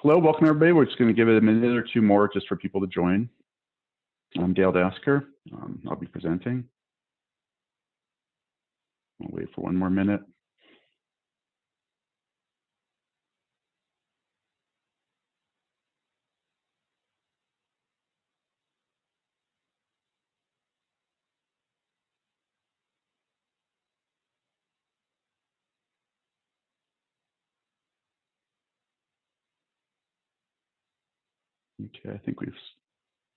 Hello, welcome everybody. We're just going to give it a minute or two more just for people to join. I'm Dale Dasker. I'll be presenting. I'll wait for one more minute. Okay, I think we've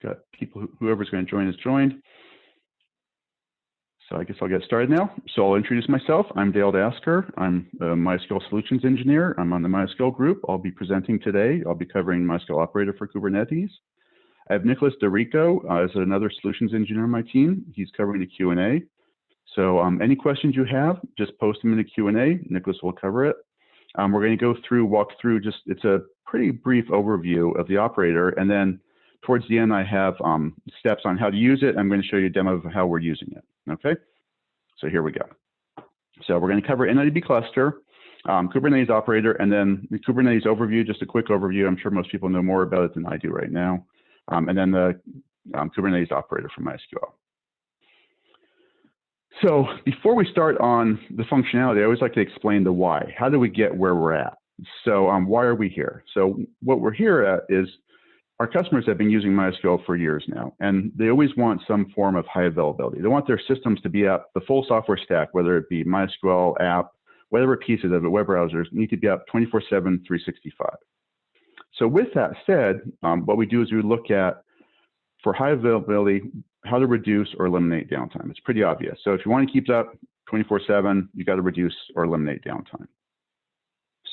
got people, whoever's going to join has joined. So I guess I'll get started now. So I'll introduce myself. I'm Dale Dasker. I'm a MySQL Solutions Engineer. I'm on the MySQL group. I'll be presenting today. I'll be covering MySQL Operator for Kubernetes. I have Nicholas DeRico as another Solutions Engineer on my team. He's covering the Q&A. So any questions you have, just post them in the Q&A. Nicholas will cover it. We're going to walk through it's a pretty brief overview of the operator. And then towards the end, I have steps on how to use it. I'm going to show you a demo of how we're using it. Okay, so here we go. So we're going to cover InnoDB Cluster, Kubernetes Operator, and then the Kubernetes Overview, just a quick overview. I'm sure most people know more about it than I do right now. And then the Kubernetes Operator for MySQL. So before we start on the functionality, I always like to explain the why. How do we get where we're at? So why are we here? So what we're here at is our customers have been using MySQL for years now, and they always want some form of high availability. They want their systems to be up, the full software stack, whether it be MySQL app, whatever pieces of it, web browsers, need to be up 24/7, 365. So with that said, what we do is we look at, for high availability, how to reduce or eliminate downtime. It's pretty obvious. So if you want to keep it up 24/7, you got to reduce or eliminate downtime.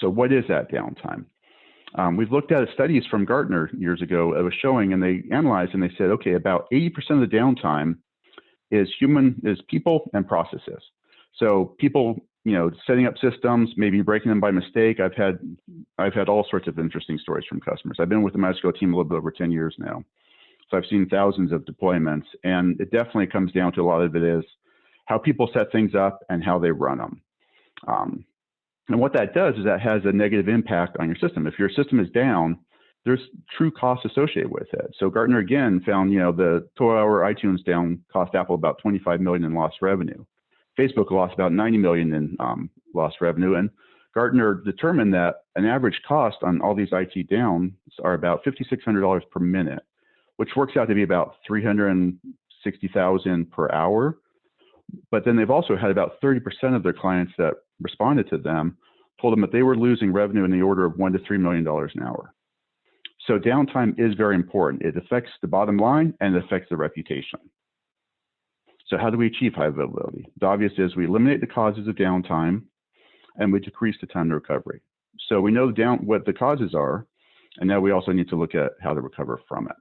So what is that downtime? We've looked at studies from Gartner years ago that was showing, and they analyzed and they said, okay, about 80% of the downtime is people and processes. So people, setting up systems, maybe breaking them by mistake. I've had all sorts of interesting stories from customers. I've been with the MySQL team a little bit over 10 years now. So I've seen thousands of deployments, and it definitely comes down to a lot of it is how people set things up and how they run them. And what that does is that has a negative impact on your system. If your system is down, there's true costs associated with it. So Gartner again found, the total hour iTunes down cost Apple about $25 million in lost revenue. Facebook lost about $90 million in lost revenue, and Gartner determined that an average cost on all these IT downs are about $5,600 per minute, which works out to be about $360,000 per hour. But then they've also had about 30% of their clients that responded to them told them that they were losing revenue in the order of $1 to $3 million an hour. So downtime is very important. It affects the bottom line and it affects the reputation. So how do we achieve high availability? The obvious is we eliminate the causes of downtime and we decrease the time to recovery. So we know what the causes are, and now we also need to look at how to recover from it.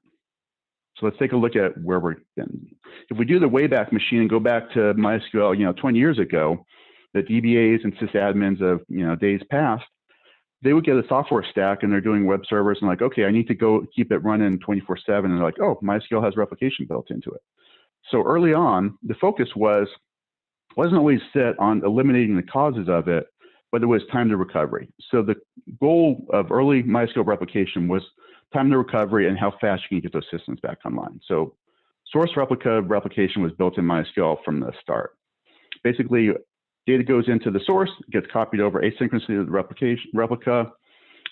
So let's take a look at where we're in. If we do the Wayback Machine and go back to MySQL, 20 years ago, the DBAs and sysadmins of days past, they would get a software stack and they're doing web servers and like, okay, I need to go keep it running 24/7, and they're like, oh, MySQL has replication built into it. So early on, the focus wasn't always set on eliminating the causes of it, but it was time to recovery. So the goal of early MySQL replication was time to recovery and how fast you can get those systems back online. So source replication was built in MySQL from the start. Basically, data goes into the source, gets copied over asynchronously to the replica.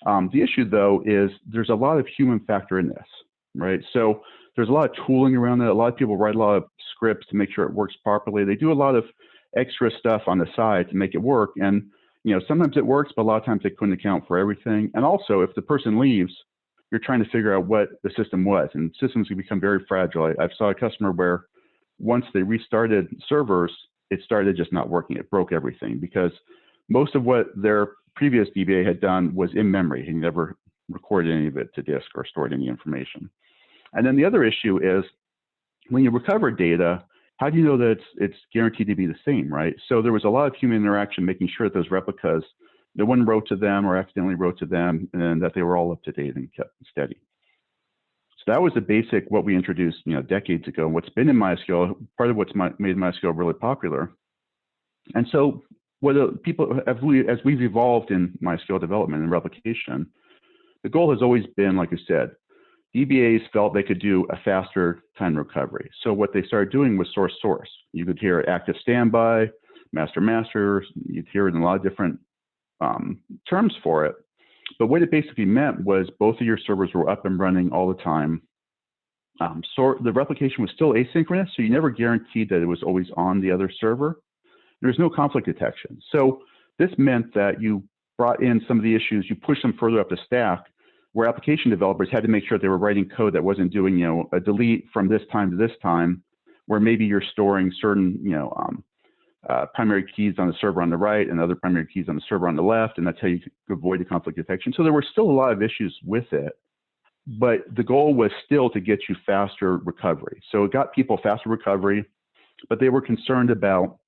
The issue, though, is there's a lot of human factor in this, right? So there's a lot of tooling around it. A lot of people write a lot of scripts to make sure it works properly. They do a lot of extra stuff on the side to make it work. And sometimes it works, but a lot of times they couldn't account for everything. And also, if the person leaves, you're trying to figure out what the system was, and systems can become very fragile. I saw a customer where once they restarted servers, it started just not working. It broke everything because most of what their previous DBA had done was in memory. He never recorded any of it to disk or stored any information. And then the other issue is when you recover data, how do you know that it's guaranteed to be the same, right? So there was a lot of human interaction making sure that those replicas, no one wrote to them or accidentally wrote to them, and that they were all up to date and kept steady. So that was the basic, what we introduced, decades ago. What's been in MySQL, part of what's made MySQL really popular. And so what people, as we've evolved in MySQL development and replication, the goal has always been, like I said, DBAs felt they could do a faster time recovery. So what they started doing was source. You could hear active standby, master, you'd hear it in a lot of different terms for it. But what it basically meant was both of your servers were up and running all the time. So the replication was still asynchronous, so you never guaranteed that it was always on the other server. There was no conflict detection. So this meant that you brought in some of the issues, you pushed them further up the stack, where application developers had to make sure they were writing code that wasn't doing, a delete from this time to this time, where maybe you're storing certain, primary keys on the server on the right and other primary keys on the server on the left, and that's how you could avoid the conflict detection. So there were still a lot of issues with it, but the goal was still to get you faster recovery. So it got people faster recovery, but they were concerned about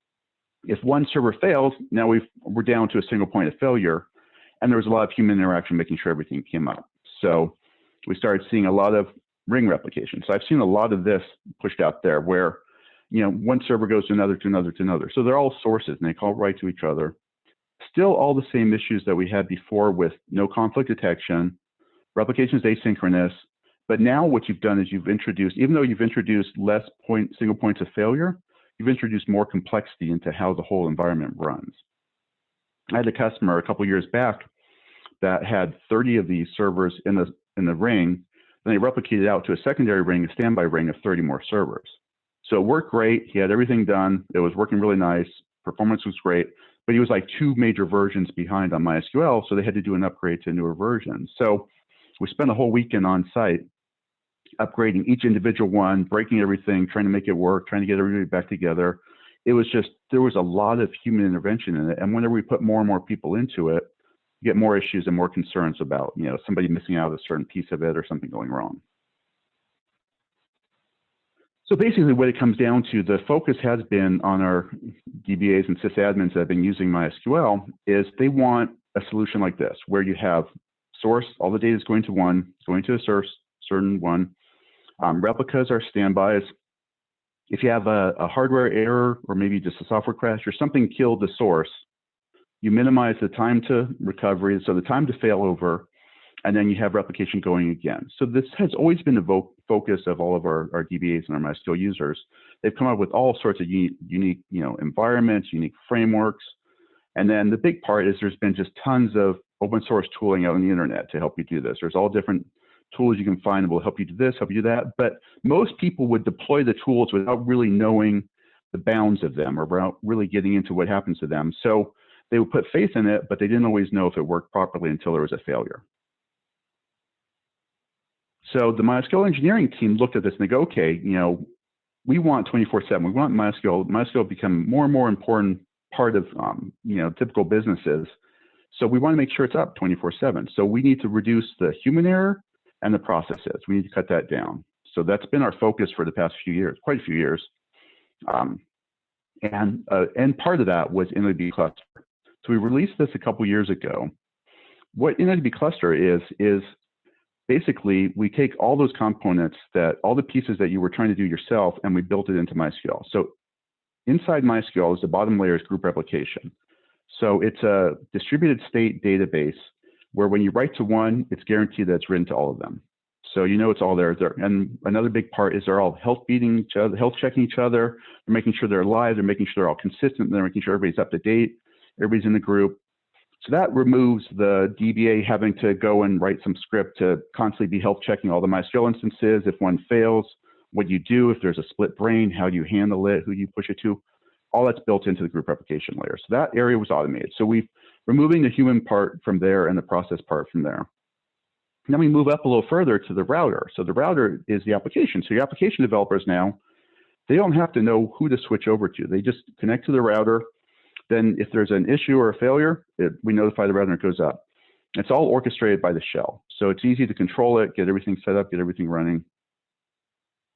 if one server fails, now we're down to a single point of failure, and there was a lot of human interaction making sure everything came up. So we started seeing a lot of ring replication. So I've seen a lot of this pushed out there where, one server goes to another, to another, to another. So they're all sources and they all write to each other. Still all the same issues that we had before with no conflict detection, replication is asynchronous, but now what you've done is you've introduced, even though you've introduced less single points of failure, you've introduced more complexity into how the whole environment runs. I had a customer a couple years back that had 30 of these servers in the ring, then they replicated out to a secondary ring, a standby ring of 30 more servers. So it worked great. He had everything done. It was working really nice. Performance was great, but he was like 2 major versions behind on MySQL, so they had to do an upgrade to a newer version. So we spent a whole weekend on site upgrading each individual one, breaking everything, trying to make it work, trying to get everybody back together. It was just, there was a lot of human intervention in it. And whenever we put more and more people into it, you get more issues and more concerns about, somebody missing out a certain piece of it or something going wrong. So basically what it comes down to, the focus has been on our DBAs and sysadmins that have been using MySQL, is they want a solution like this, where you have source, all the data is going to one, going to a certain one. Replicas are standbys. If you have a hardware error or maybe just a software crash or something killed the source, you minimize the time to recovery, so the time to failover, and then you have replication going again. So this has always been the focus of all of our DBAs and our MySQL users. They've come up with all sorts of unique environments, unique frameworks. And then the big part is there's been just tons of open source tooling out on the internet to help you do this. There's all different tools you can find that will help you do this, help you do that. But most people would deploy the tools without really knowing the bounds of them or without really getting into what happens to them. So they would put faith in it, but they didn't always know if it worked properly until there was a failure. So the MySQL engineering team looked at this and they go, okay, we want 24/7. We want MySQL to become more and more important part of typical businesses. So we want to make sure it's up 24/7. So we need to reduce the human error and the processes. We need to cut that down. So that's been our focus for the past few years, quite a few years. And part of that was InnoDB Cluster. So we released this a couple years ago. What InnoDB Cluster is basically we take all those components, all the pieces that you were trying to do yourself, and we built it into MySQL. So inside MySQL is the bottom layer is group replication. So it's a distributed state database where when you write to one, it's guaranteed that it's written to all of them. So it's all there. And another big part is they're all health checking each other. They're making sure they're alive. They're making sure they're all consistent. They're making sure everybody's up to date. Everybody's in the group. So that removes the DBA having to go and write some script to constantly be health checking all the MySQL instances. If one fails, what you do, if there's a split brain, how do you handle it, who do you push it to? All that's built into the group replication layer. So that area was automated. So we're removing the human part from there and the process part from there. And then we move up a little further to the router. So the router is the application. So your application developers now, they don't have to know who to switch over to. They just connect to the router. Then if there's an issue or a failure, we notify the router and it goes up. It's all orchestrated by the shell. So it's easy to control it, get everything set up, get everything running.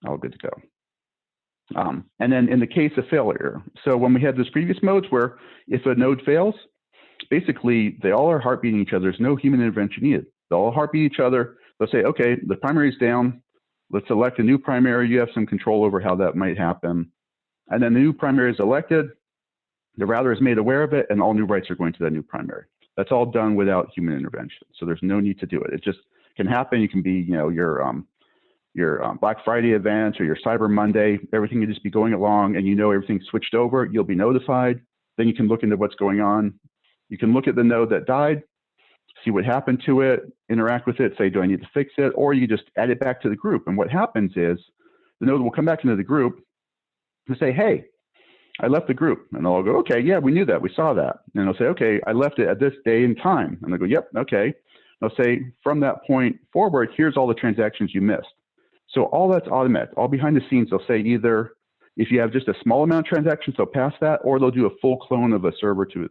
All good to go. And then in the case of failure, so when we had those previous modes where if a node fails, basically they all are heartbeating each other. There's no human intervention needed. They'll all heartbeat each other. They'll say, okay, the primary's down. Let's select a new primary. You have some control over how that might happen. And then the new primary is elected. The router is made aware of it, and all new writes are going to that new primary. That's all done without human intervention. So there's no need to do it. It just can happen. You can be, your Black Friday event or your Cyber Monday. Everything can just be going along, and everything's switched over. You'll be notified. Then you can look into what's going on. You can look at the node that died, see what happened to it, interact with it, say, do I need to fix it? Or you just add it back to the group. And what happens is the node will come back into the group and say, hey, I left the group. And they'll go, okay, yeah, we knew that. We saw that. And they'll say, okay, I left it at this day and time. And they'll go, yep, okay. They'll say, from that point forward, here's all the transactions you missed. So all that's automatic. All behind the scenes, they'll say either if you have just a small amount of transactions, they'll pass that, or they'll do a full clone of a server to it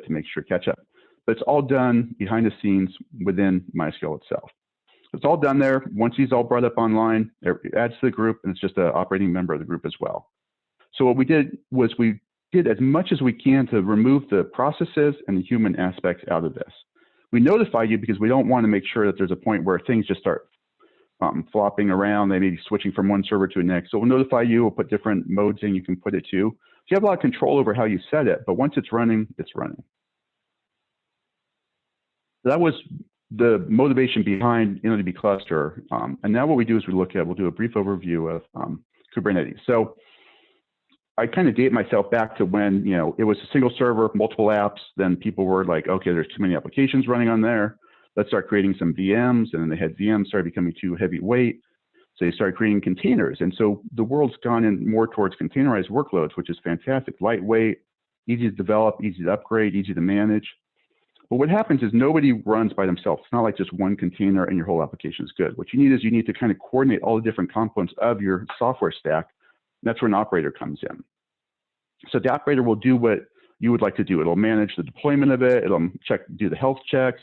to make sure catch up. But it's all done behind the scenes within MySQL itself. It's all done there. Once he's all brought up online, it adds to the group, and it's just an operating member of the group as well. So what we did was we did as much as we can to remove the processes and the human aspects out of this. We notify you because we don't want to make sure that there's a point where things just start flopping around. They may be switching from one server to the next. So we'll notify you. We'll put different modes in you can put it to. So you have a lot of control over how you set it, but once it's running, it's running. So that was the motivation behind InnoDB Cluster. And now what we do is we'll do a brief overview of Kubernetes. So I kind of date myself back to when, it was a single server, multiple apps. Then people were like, okay, there's too many applications running on there. Let's start creating some VMs. And then they had VMs started becoming too heavyweight. So they started creating containers. And so the world's gone in more towards containerized workloads, which is fantastic. Lightweight, easy to develop, easy to upgrade, easy to manage. But what happens is nobody runs by themselves. It's not like just one container and your whole application is good. What you need is you need to kind of coordinate all the different components of your software stack. That's where an operator comes in. So the operator will do what you would like to do. It'll manage the deployment of it. It'll do the health checks.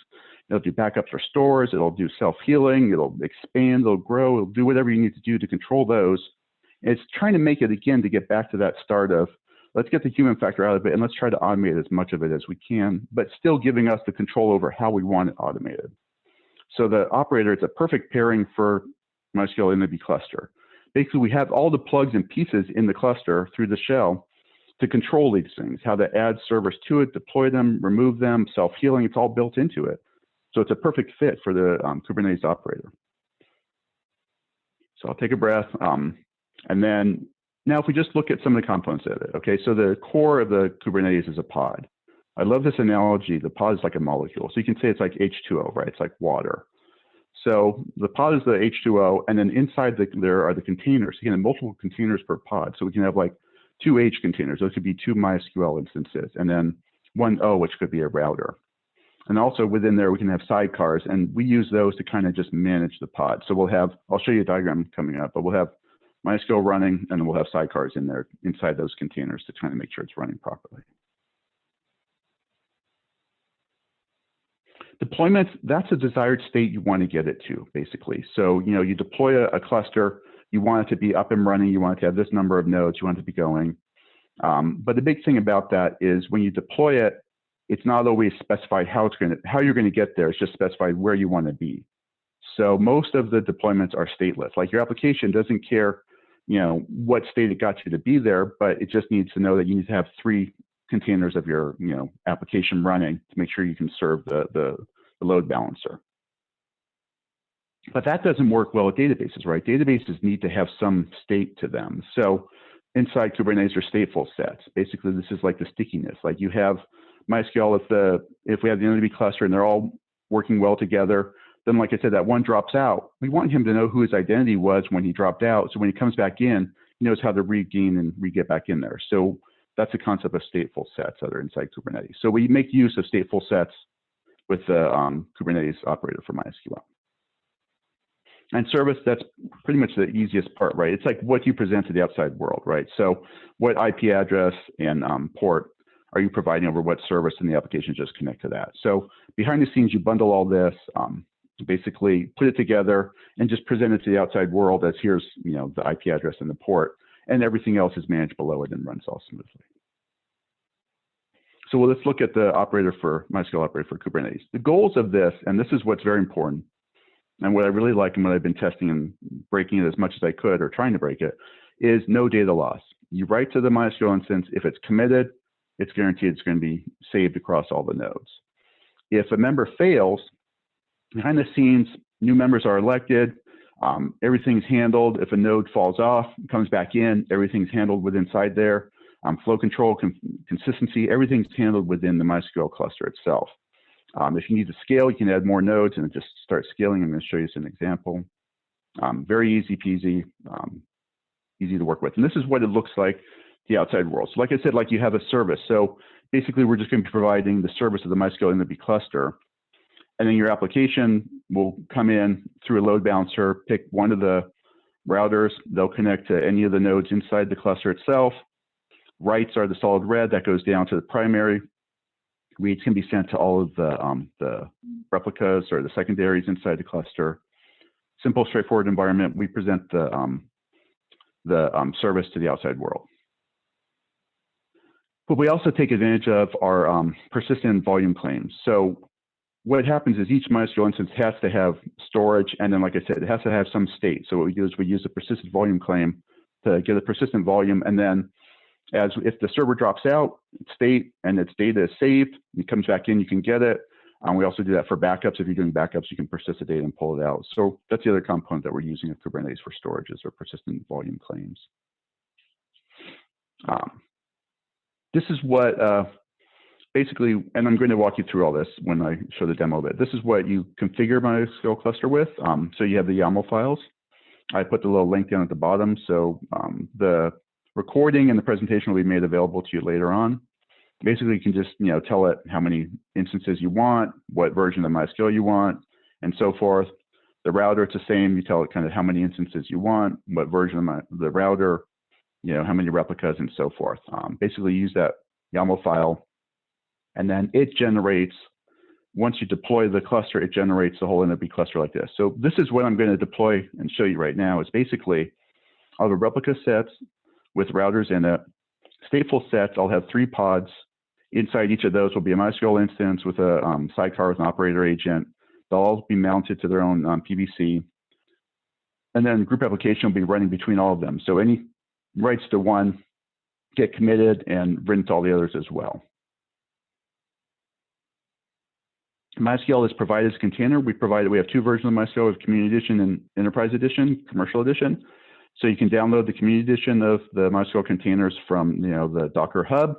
It'll do backups or stores. It'll do self-healing. It'll expand. It'll grow. It'll do whatever you need to do to control those. And it's trying to make it, again, to get back to that start of, let's get the human factor out of it, and let's try to automate as much of it as we can, but still giving us the control over how we want it automated. So the operator, it's a perfect pairing for MySQL InnoDB Cluster. Basically, we have all the plugs and pieces in the cluster through the shell to control these things, how to add servers to it, deploy them, remove them, self-healing, it's all built into it. So it's a perfect fit for the Kubernetes operator. So I'll take a breath. And then now if we just look at some of the components of it, okay, so the core of the Kubernetes is a pod. I love this analogy. The pod is like a molecule. So you can say it's like H2O, right? It's like water. So the pod is the H2O, and then inside there are the containers. You can have multiple containers per pod. So we can have like 2 H containers. Those could be 2 MySQL instances, and then 1 O, which could be a router. And also within there, we can have sidecars, and we use those to kind of just manage the pod. So we'll have, I'll show you a diagram coming up, but we'll have MySQL running, and then we'll have sidecars in there inside those containers to try to make sure it's running properly. Deployments, that's a desired state you want to get it to, basically. So, you deploy a cluster, you want it to be up and running, you want it to have this number of nodes, you want it to be going. But the big thing about that is when you deploy it, it's not always specified how you're going to get there. It's just specified where you want to be. So most of the deployments are stateless. Like your application doesn't care, what state it got you to be there, but it just needs to know that you need to have 3 containers of your, application running to make sure you can serve the load balancer. But that doesn't work well with databases, right? Databases need to have some state to them. So inside Kubernetes are stateful sets. Basically, this is like the stickiness. Like you have MySQL, if we have the InnoDB cluster and they're all working well together, then like I said, that one drops out. We want him to know who his identity was when he dropped out. So when he comes back in, he knows how to regain and re-get back in there. So that's the concept of stateful sets that are inside Kubernetes. So we make use of stateful sets with the Kubernetes operator for MySQL. And service, that's pretty much the easiest part, right? It's like what you present to the outside world, right? So what IP address and port are you providing over what service in the application just connect to that? So behind the scenes, you bundle all this, basically put it together and just present it to the outside world as here's, the IP address and the port, and everything else is managed below it and runs all smoothly. So let's look at the operator for MySQL operator for Kubernetes. The goals of this, and this is what's very important, and what I really like and what I've been testing and breaking it as much as I could or trying to break it, is no data loss. You write to the MySQL instance, if it's committed, it's guaranteed it's going to be saved across all the nodes. If a member fails, behind the scenes, new members are elected, everything's handled. If a node falls off, comes back in, everything's handled within inside there. Flow control, consistency, everything's handled within the MySQL cluster itself. If you need to scale, you can add more nodes and just start scaling. I'm going to show you an example. Very easy peasy, easy to work with. And this is what it looks like the outside world. So like I said, like you have a service. So basically, we're just going to be providing the service of the MySQL InnoDB cluster. And then your application will come in through a load balancer, pick one of the routers. They'll connect to any of the nodes inside the cluster itself. Writes are the solid red. That goes down to the primary. Reads can be sent to all of the replicas or the secondaries inside the cluster. Simple, straightforward environment. We present the service to the outside world. But we also take advantage of our persistent volume claims. So what happens is each MySQL instance has to have storage, and then, like I said, it has to have some state. So what we do is we use a persistent volume claim to get a persistent volume, and then if the server drops out, state and its data is saved, it comes back in, you can get it. We also do that for backups. If you're doing backups, you can persist the data and pull it out. So that's the other component that we're using of Kubernetes for storages or persistent volume claims. This is what basically, and I'm going to walk you through all this when I show the demo of it. This is what you configure MySQL cluster with. So you have the YAML files. I put the little link down at the bottom. So the recording and the presentation will be made available to you later on. Basically, you can just tell it how many instances you want, what version of MySQL you want, and so forth. The router, it's the same. You tell it kind of how many instances you want, what version of the router, how many replicas, and so forth. Basically, use that YAML file, and then it generates. Once you deploy the cluster, it generates the whole InnoDB cluster like this. So this is what I'm going to deploy and show you right now. Is basically I'll have replica sets with routers in it. Stateful sets, I'll have 3 pods. Inside each of those will be a MySQL instance with a sidecar with an operator agent. They'll all be mounted to their own PVC. And then group application will be running between all of them. So any writes to one get committed and written to all the others as well. MySQL is provided as a container. We have 2 versions of MySQL. We have Community Edition and Enterprise Edition, Commercial Edition. So you can download the Community Edition of the MySQL containers from the Docker Hub,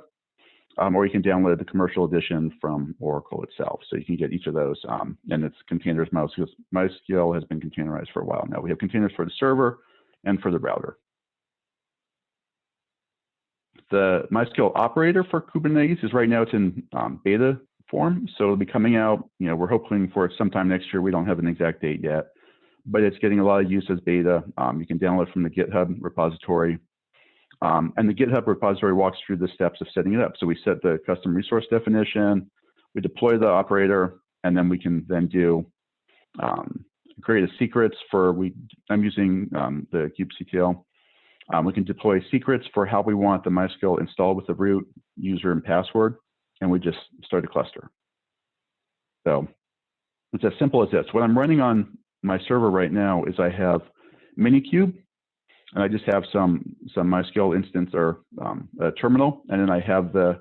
or you can download the Commercial Edition from Oracle itself. So you can get each of those, and it's containers. MySQL has been containerized for a while now. We have containers for the server and for the router. The MySQL Operator for Kubernetes is right now it's in beta form, so it'll be coming out. We're hoping for sometime next year. We don't have an exact date yet, but it's getting a lot of use as beta. You can download from the GitHub repository. And the GitHub repository walks through the steps of setting it up. So we set the custom resource definition, we deploy the operator, and then we can then do create a secrets for, I'm using the kubectl. We can deploy secrets for how we want the MySQL installed with the root, user, and password, and we just start a cluster. So it's as simple as this. What I'm running on my server right now is I have Minikube, and I just have some MySQL instance or a terminal, and then I have the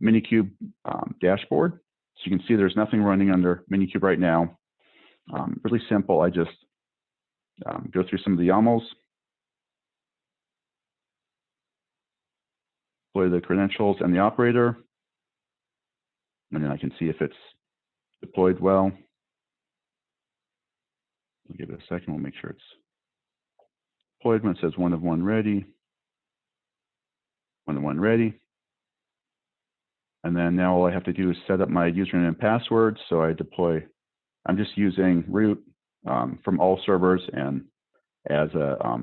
Minikube dashboard. So you can see there's nothing running under Minikube right now. Really simple. I just go through some of the YAMLs, deploy the credentials and the operator, and then I can see if it's deployed well. I'll give it a second. We'll make sure it's deployed when it says 1 of 1 ready, 1 of 1 ready. And then now all I have to do is set up my username and password. So I deploy, I'm just using root from all servers and as a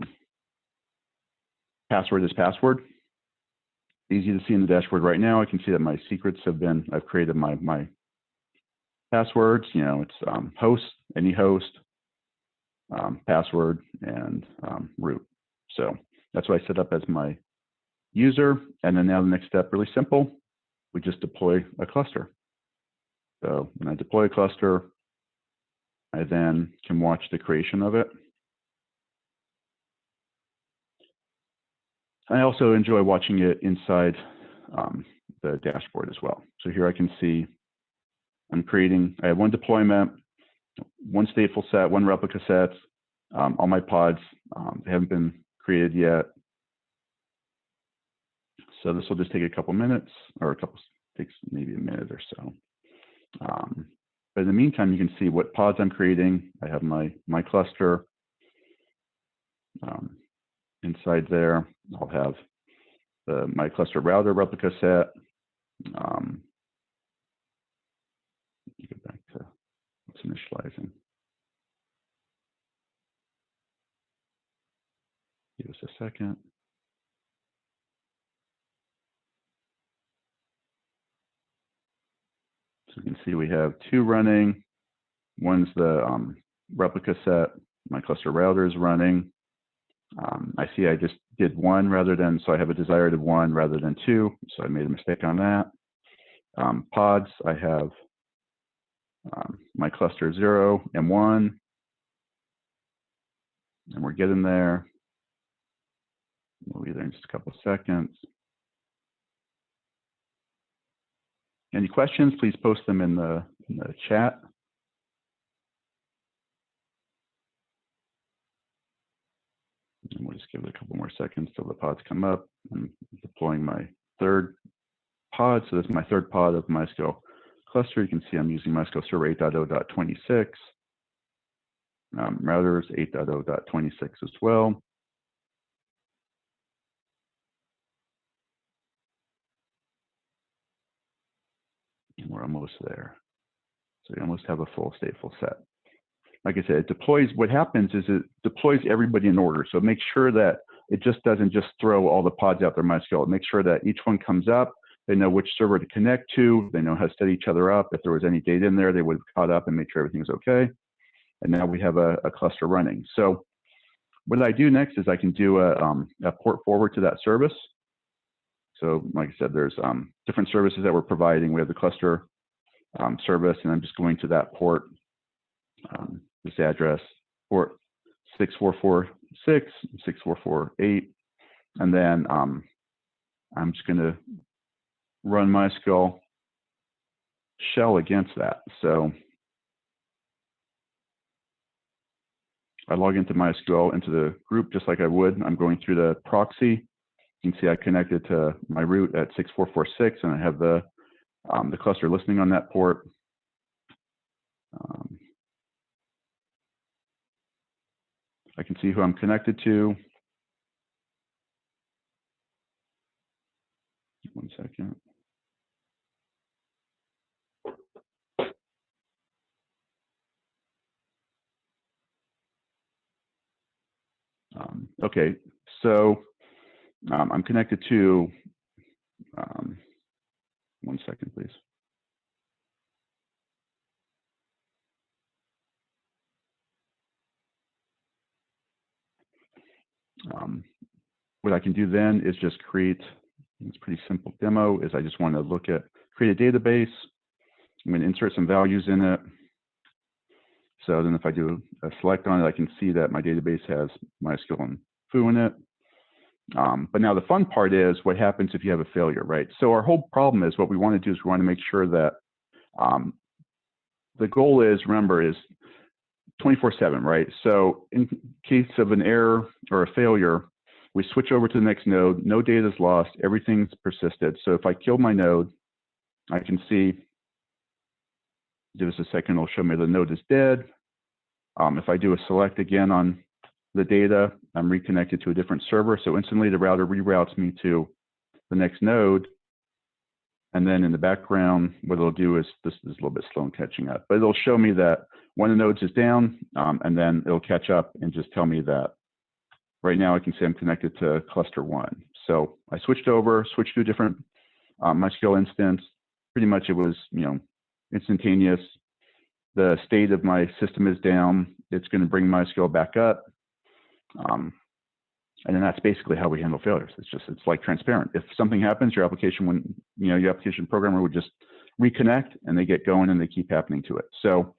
password is password. Easy to see in the dashboard right now. I can see that my secrets have been, I've created my passwords. It's host, any host, password, and root. So that's what I set up as my user. And then now the next step, really simple. We just deploy a cluster. So when I deploy a cluster, I then can watch the creation of it. I also enjoy watching it inside the dashboard as well. So here I can see I have 1 deployment. one stateful set, one replica set. All my pods they haven't been created yet. So this will just take a couple minutes, or takes maybe a minute or so. But in the meantime, you can see what pods I'm creating. I have my cluster inside there. I'll have my cluster router replica set. Go back to what's initializing. Give us a second. So you can see we have two running. One's the replica set. My cluster router is running. I see I just did one rather than, so I have a desired of one rather than two. So I made a mistake on that. Pods, I have my cluster 0 and 1. And we're getting there. We'll be there in just a couple of seconds. Any questions, please post them in the chat. And we'll just give it a couple more seconds till the pods come up. I'm deploying my third pod. So this is my third pod of MySQL cluster. You can see I'm using MySQL Server 8.0.26. Routers 8.0.26 as well. And we're almost there. So you almost have a full stateful set. Like I said, it deploys, what happens is it deploys everybody in order. So it makes sure that it just doesn't just throw all the pods out there in MySQL. It makes sure that each one comes up, they know which server to connect to, they know how to set each other up. If there was any data in there, they would have caught up and make sure everything's okay. And now we have a cluster running. So what I do next is I can do a port forward to that service. So like I said, there's different services that we're providing. We have the cluster service, and I'm just going to that port, this address, port 6446, 6448, and then I'm just going to run MySQL shell against that. So I log into MySQL, into the group, just like I would. I'm going through the proxy. You can see I connected to my root at 6446, and I have the cluster listening on that port. I can see who I'm connected to. One second. Okay, so I'm connected to, one second, please. What I can do then is just create, it's a pretty simple demo, is I just want to create a database. I'm going to insert some values in it. So then if I do a select on it, I can see that my database has MySQL and foo in it. But now the fun part is what happens if you have a failure, right? So our whole problem is what we want to do is we want to make sure that the goal is, remember, is 24/7, right? So in case of an error or a failure, we switch over to the next node, no data is lost, everything's persisted. So if I kill my node, I can see, give us a second, it'll show me the node is dead. If I do a select again on the data, I'm reconnected to a different server. So instantly the router reroutes me to the next node. And then in the background, what it'll do is, this is a little bit slow in catching up, but it'll show me that one of the nodes is down, and then it'll catch up and just tell me that right now I can say I'm connected to cluster 1. So I switched to a different MySQL instance. Pretty much it was, instantaneous. The state of my system is down. It's going to bring MySQL back up. And then that's basically how we handle failures. It's like transparent. If something happens, your application programmer would just reconnect and they get going and they keep happening to it. So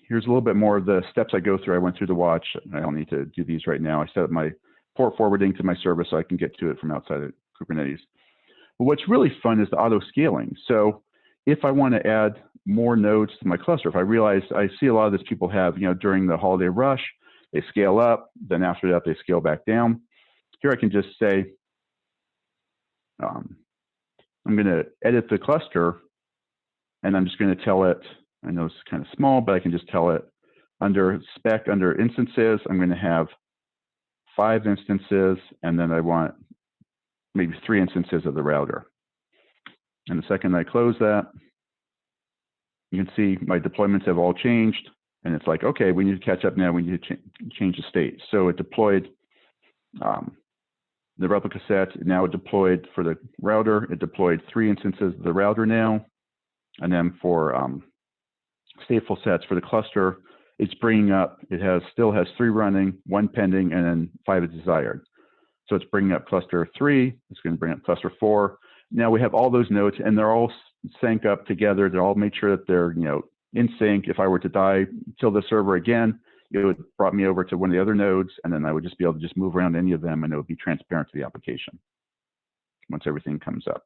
here's a little bit more of the steps I go through. I went through the watch. I don't need to do these right now. I set up my port forwarding to my service so I can get to it from outside of Kubernetes. But what's really fun is the auto scaling. So if I want to add more nodes to my cluster. If I realize, I see a lot of this people have, during the holiday rush, they scale up, then after that, they scale back down. Here I can just say, I'm going to edit the cluster, and I'm just going to tell it, I know it's kind of small, but I can just tell it under spec, under instances, I'm going to have 5 instances, and then I want maybe 3 instances of the router. And the second I close that, you can see my deployments have all changed, and it's like, okay, we need to catch up now. We need to change the state. So it deployed the replica set. Now it deployed for the router. It deployed 3 instances of the router now. And then for stateful sets for the cluster, it's bringing up, it still has 3 running, 1 pending, and then 5 is desired. So it's bringing up cluster 3. It's going to bring up cluster 4. Now we have all those nodes, and they're all sync up together. They're all made sure that they're in sync. If I were to kill the server again, it would brought me over to one of the other nodes, and then I would just be able to just move around any of them, and it would be transparent to the application once everything comes up.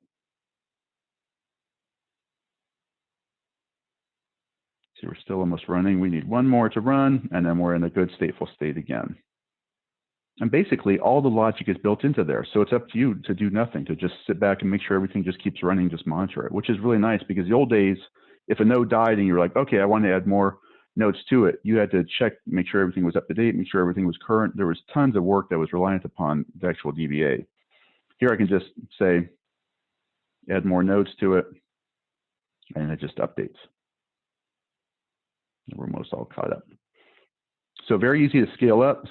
So we're still almost running. We need 1 more to run, and then we're in a good stateful state again. And basically, all the logic is built into there. So it's up to you to do nothing, to just sit back and make sure everything just keeps running, just monitor it, which is really nice, because the old days, if a node died and you were like, okay, I want to add more nodes to it, you had to check, make sure everything was up to date, make sure everything was current. There was tons of work that was reliant upon the actual DBA. Here I can just say, add more nodes to it, and it just updates. We're most all caught up. So very easy to scale up,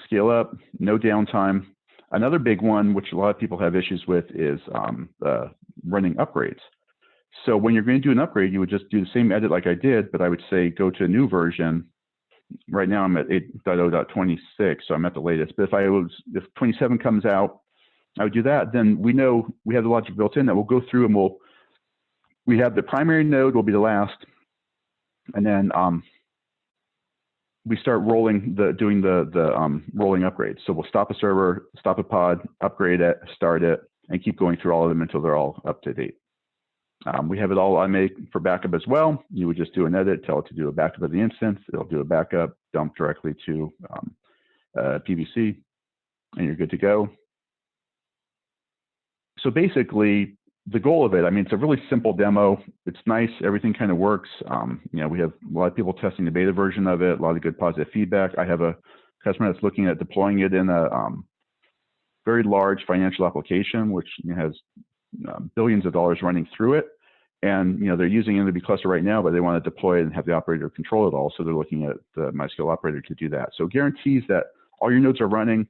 no downtime. Another big one, which a lot of people have issues with, is running upgrades. So when you're going to do an upgrade, you would just do the same edit like I did, but I would say go to a new version. Right now I'm at 8.0.26, so I'm at the latest. But if 27 comes out, I would do that. Then we know we have the logic built in that we'll go through and we have the primary node will be the last, and then we start doing the rolling upgrades. So we'll stop a server, stop a pod, upgrade it, start it, and keep going through all of them until they're all up to date. We have it all automated for backup as well. You would just do an edit, tell it to do a backup of the instance. It'll do a backup, dump directly to PVC, and you're good to go. So basically, the goal of it, I mean, it's a really simple demo. It's nice. Everything kind of works. We have a lot of people testing the beta version of it, a lot of good positive feedback. I have a customer that's looking at deploying it in a very large financial application, which has billions of dollars running through it. And they're using InnoDB Cluster right now, but they want to deploy it and have the operator control it all. So they're looking at the MySQL Operator to do that. So it guarantees that all your nodes are running,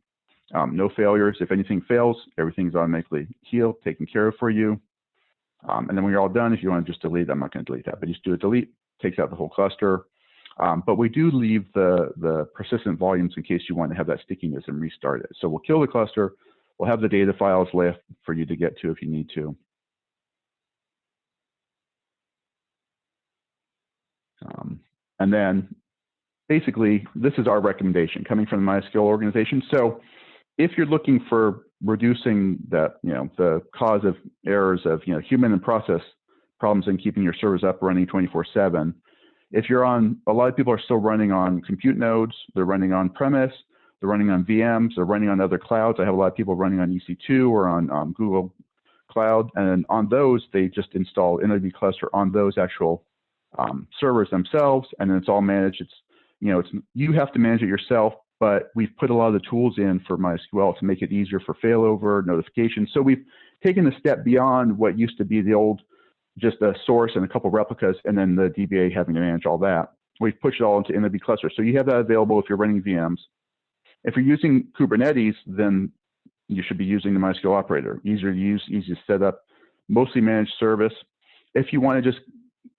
no failures. If anything fails, everything's automatically healed, taken care of for you. And then when you're all done, if you want to just delete, I'm not going to delete that, but just do a delete, takes out the whole cluster. But we do leave the persistent volumes in case you want to have that stickiness and restart it. So we'll kill the cluster. We'll have the data files left for you to get to if you need to. And then basically, this is our recommendation coming from the MySQL organization. So if you're looking for reducing that, the cause of errors of, human and process problems in keeping your servers up running 24/7, if you're on, a lot of people are still running on compute nodes, they're running on premise, they're running on VMs, they're running on other clouds. I have a lot of people running on EC2 or on Google Cloud, and on those, they just install InnoDB Cluster on those actual servers themselves, and then it's all managed. You have to manage it yourself, but we've put a lot of the tools in for MySQL to make it easier for failover, notifications. So we've taken a step beyond what used to be the old, just a source and a couple replicas, and then the DBA having to manage all that. We've pushed it all into InnoDB Cluster. So you have that available if you're running VMs. If you're using Kubernetes, then you should be using the MySQL Operator. Easier to use, easy to set up, mostly managed service. If you want to just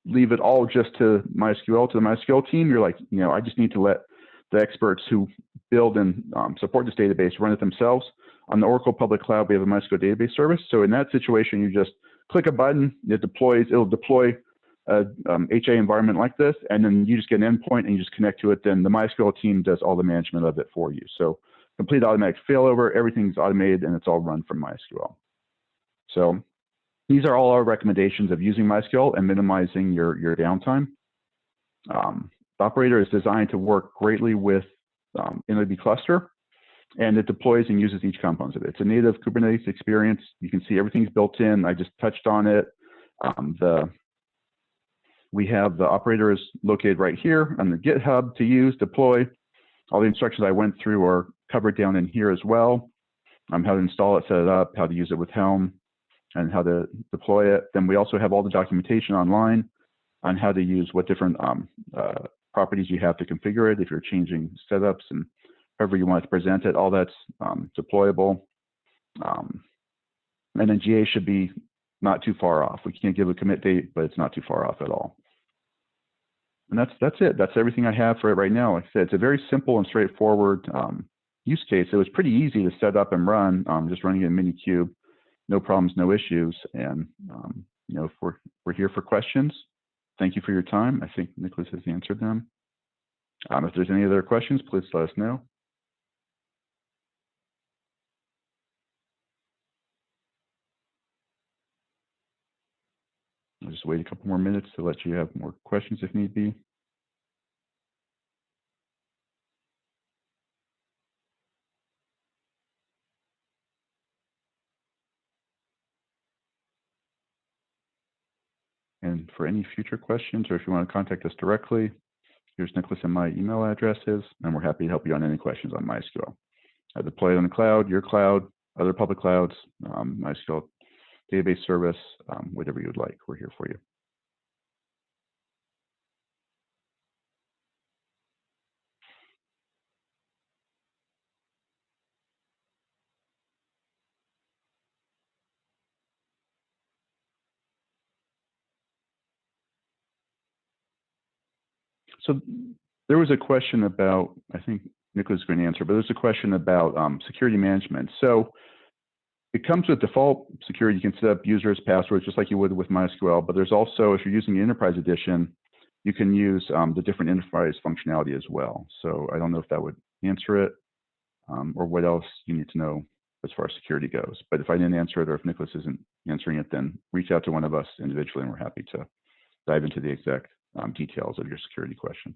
leave it all just to MySQL, to the MySQL team, you're like, I just need to let the experts who build and support this database run it themselves. On the Oracle Public Cloud, we have a MySQL database service. So in that situation, you just click a button, it'll deploy a HA environment like this, and then you just get an endpoint and you just connect to it. Then the MySQL team does all the management of it for you. So complete automatic failover, everything's automated, and it's all run from MySQL. So these are all our recommendations of using MySQL and minimizing your downtime. The operator is designed to work greatly with InnoDB Cluster, and it deploys and uses each component of it. It's a native Kubernetes experience. You can see everything's built in. I just touched on it. We have the operators located right here on the GitHub to use, deploy. All the instructions I went through are covered down in here as well. How to install it, set it up, how to use it with Helm, and how to deploy it. Then we also have all the documentation online on how to use what different properties you have to configure it, if you're changing setups and however you want to present it, all that's deployable. And then GA should be not too far off. We can't give a commit date, but it's not too far off at all. And that's it. That's everything I have for it right now. Like I said, it's a very simple and straightforward use case. It was pretty easy to set up and run, just running it in Minikube, no problems, no issues. And you know, if we're here for questions. Thank you for your time. I think Nicholas has answered them. If there's any other questions, please let us know. I'll just wait a couple more minutes to let you have more questions if need be. And for any future questions, or if you want to contact us directly, here's Nicholas and my email addresses, and we're happy to help you on any questions on MySQL. I deploy it on the cloud, your cloud, other public clouds, MySQL database service, whatever you'd like, we're here for you. So there was a question about, I think Nicholas is going to answer, but there's a question about security management. So it comes with default security. You can set up users, passwords, just like you would with MySQL, but there's also, if you're using the Enterprise Edition, you can use the different enterprise functionality as well. So I don't know if that would answer it or what else you need to know as far as security goes. But if I didn't answer it, or if Nicholas isn't answering it, then reach out to one of us individually, and we're happy to dive into the exact details of your security question.